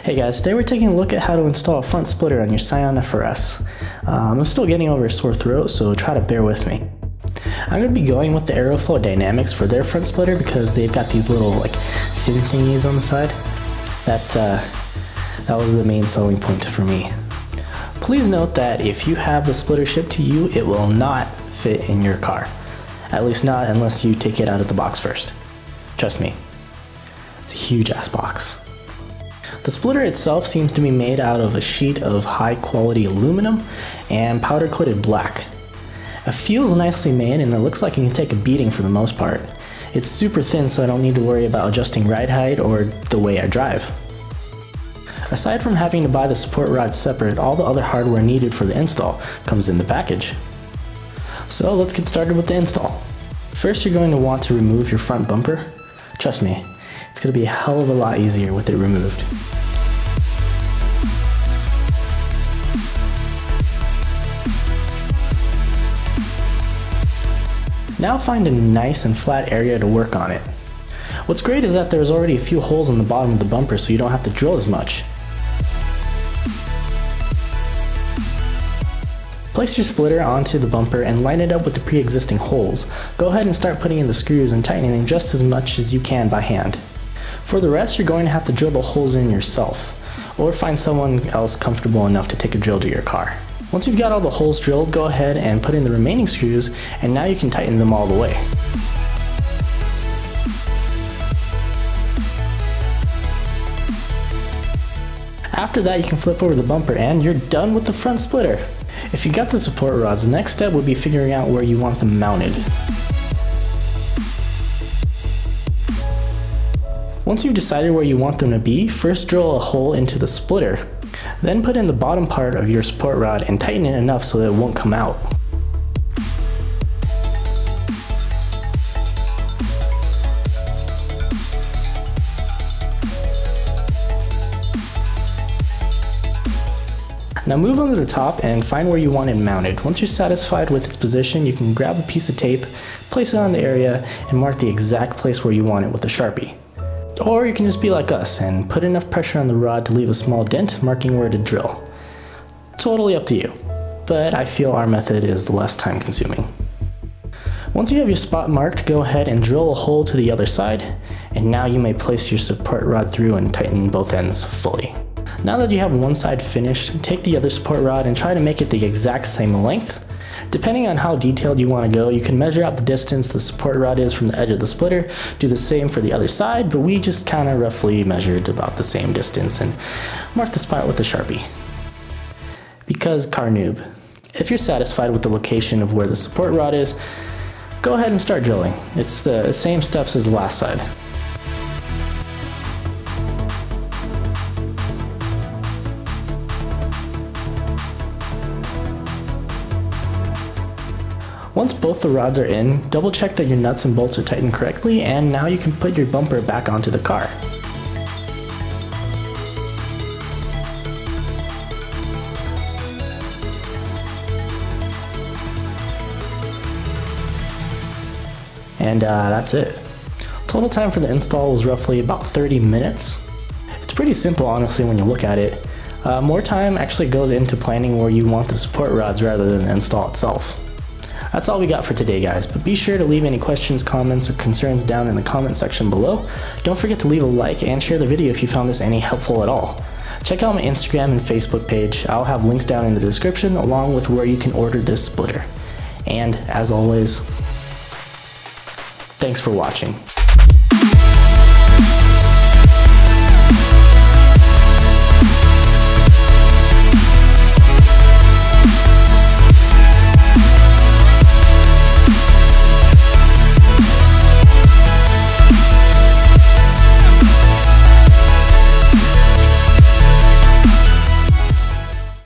Hey guys, today we're taking a look at how to install a front splitter on your Scion FRS. I'm still getting over a sore throat, so try to bear with me. I'm going to be going with the AeroFlowDynamics for their front splitter because they've got these little fin thingies on the side. That was the main selling point for me. Please note that if you have the splitter shipped to you, it will not fit in your car. At least not unless you take it out of the box first. Trust me, it's a huge ass box. The splitter itself seems to be made out of a sheet of high quality aluminum and powder coated black. It feels nicely made and it looks like it can take a beating for the most part. It's super thin, so I don't need to worry about adjusting ride height or the way I drive. Aside from having to buy the support rod separate, all the other hardware needed for the install comes in the package. So let's get started with the install. First, you're going to want to remove your front bumper. Trust me, it's going to be a hell of a lot easier with it removed. Now find a nice and flat area to work on it. What's great is that there's already a few holes in the bottom of the bumper, so you don't have to drill as much. Place your splitter onto the bumper and line it up with the pre-existing holes. Go ahead and start putting in the screws and tightening them just as much as you can by hand. For the rest, you're going to have to drill the holes in yourself, or find someone else comfortable enough to take a drill to your car. Once you've got all the holes drilled, go ahead and put in the remaining screws, and now you can tighten them all the way. After that, you can flip over the bumper and you're done with the front splitter. If you got the support rods, the next step would be figuring out where you want them mounted. Once you've decided where you want them to be, first drill a hole into the splitter. Then put in the bottom part of your support rod and tighten it enough so that it won't come out. Now move on to the top and find where you want it mounted. Once you're satisfied with its position, you can grab a piece of tape, place it on the area, and mark the exact place where you want it with a Sharpie. Or you can just be like us and put enough pressure on the rod to leave a small dent marking where to drill. Totally up to you, but I feel our method is less time consuming. Once you have your spot marked, go ahead and drill a hole to the other side, and now you may place your support rod through and tighten both ends fully. Now that you have one side finished, take the other support rod and try to make it the exact same length. Depending on how detailed you want to go, you can measure out the distance the support rod is from the edge of the splitter, do the same for the other side, but we just kind of roughly measured about the same distance and mark the spot with a Sharpie. Because car noob. If you're satisfied with the location of where the support rod is, go ahead and start drilling. It's the same steps as the last side. Once both the rods are in, double check that your nuts and bolts are tightened correctly, and now you can put your bumper back onto the car. And that's it. Total time for the install was roughly about 30 minutes. It's pretty simple honestly when you look at it. More time actually goes into planning where you want the support rods rather than the install itself. That's all we got for today, guys, but be sure to leave any questions, comments, or concerns down in the comment section below. Don't forget to leave a like and share the video if you found this any helpful at all. Check out my Instagram and Facebook page. I'll have links down in the description along with where you can order this splitter. And as always, thanks for watching.